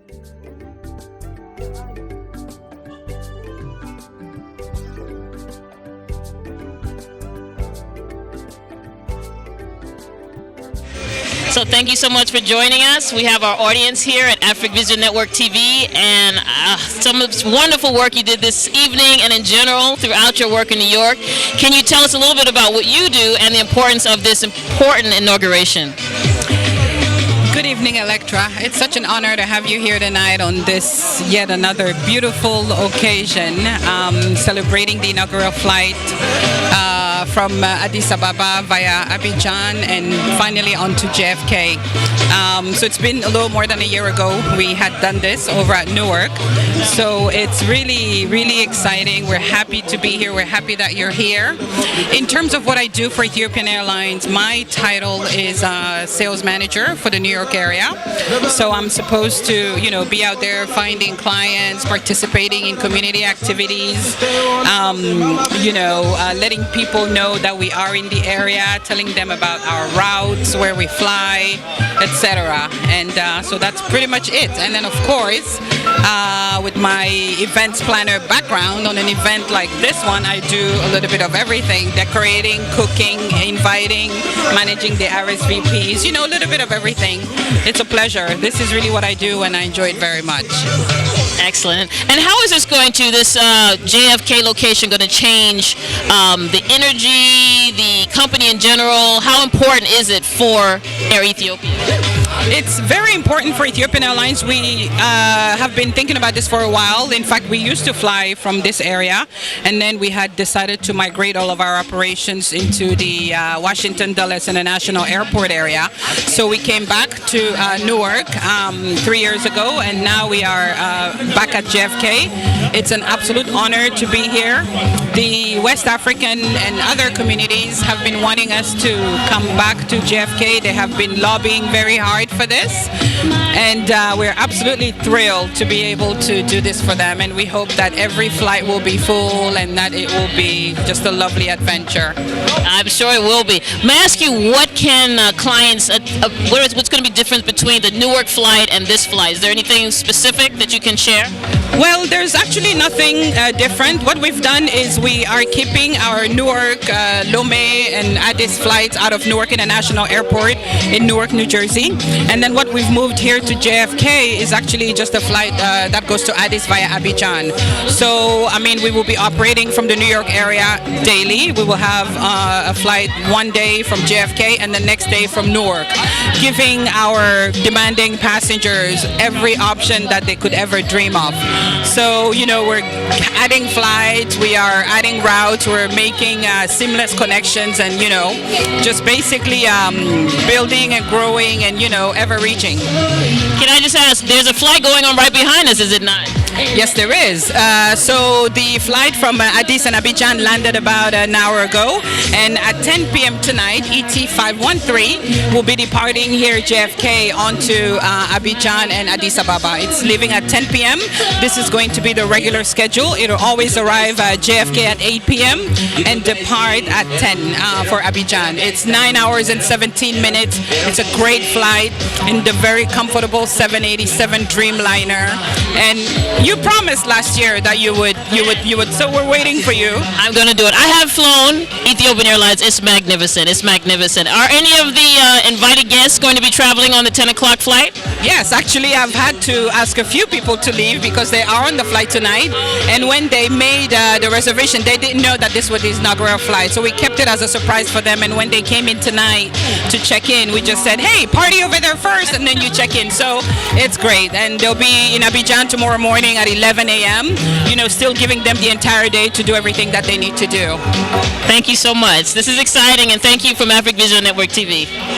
So thank you so much for joining us. We have our audience here at Afric Vision Network TV, and some of the wonderful work you did this evening and in general throughout your work in New York. Can you tell us a little bit about what you do and the importance of this important inauguration? Good evening, Electra. It's such an honor to have you here tonight on this yet another beautiful occasion, celebrating the inaugural flight from Addis Ababa via Abidjan and finally on to JFK. So it's been a little more than a year ago we had done this over at Newark. So it's really, really exciting. We're happy to be here. We're happy that you're here. In terms of what I do for Ethiopian Airlines, my title is sales manager for the New York area. So I'm supposed to, be out there finding clients, participating in community activities, letting people know that we are in the area, telling them about our routes, where we fly, etc. And so that's pretty much it. And then, of course, with my events planner background, on an event like this one, I do a little bit of everything: decorating, cooking, inviting, managing the RSVPs, a little bit of everything. It's a pleasure. This is really what I do, and I enjoy it very much. Excellent. And how is this JFK location going to change the energy, the company in general? How important is it for Air Ethiopia? It's very important for Ethiopian Airlines. We have been thinking about this for a while. In fact, we used to fly from this area, and then we had decided to migrate all of our operations into the Washington Dulles International Airport area. So we came back to Newark 3 years ago, and now we are back at JFK. It's an absolute honor to be here. The West African and other communities have been wanting us to come back to JFK. They have been lobbying very hard for this, and we're absolutely thrilled to be able to do this for them, and we hope that every flight will be full and that it will be just a lovely adventure. I'm sure it will be. May I ask you, what can clients, what's going to be different between the Newark flight and this flight? Is there anything specific that you can share? Well, there's actually nothing different. What we've done is we are keeping our Newark, Lomé, and Addis flights out of Newark International Airport in Newark, New Jersey. And then what we've moved here to JFK is actually just a flight that goes to Addis via Abidjan. So, we will be operating from the New York area daily. We will have a flight one day from JFK and the next day from Newark, giving our demanding passengers every option that they could ever dream of. So, we're adding flights, we are adding routes, we're making seamless connections, and, just basically building and growing and, ever reaching. Can I just ask, there's a flight going on right behind us, is it not? Yes, there is. So the flight from Addis and Abidjan landed about an hour ago, and at 10 p.m. tonight, ET 513 will be departing here JFK onto Abidjan and Addis Ababa. It's leaving at 10 p.m. This is going to be the regular schedule. It'll always arrive at JFK at 8 p.m. and depart at 10 for Abidjan. It's 9 hours and 17 minutes. It's a great flight in the very comfortable 787 Dreamliner, and you promised last year that you would, so we're waiting for you. I'm going to do it. I have flown Ethiopian Airlines. It's magnificent. It's magnificent. Are any of the invited guests going to be traveling on the 10 o'clock flight? Yes, actually, I've had to ask a few people to leave because they are on the flight tonight, and when they made the reservation, they didn't know that this was the inaugural flight, so we kept it as a surprise for them, and when they came in tonight to check in, we just said, hey, party over there first, and then you check in. So it's great, and they'll be in Abidjan tomorrow morning at 11 a.m., still giving them the entire day to do everything that they need to do. Thank you so much. This is exciting, and thank you from Afric Vision Network TV.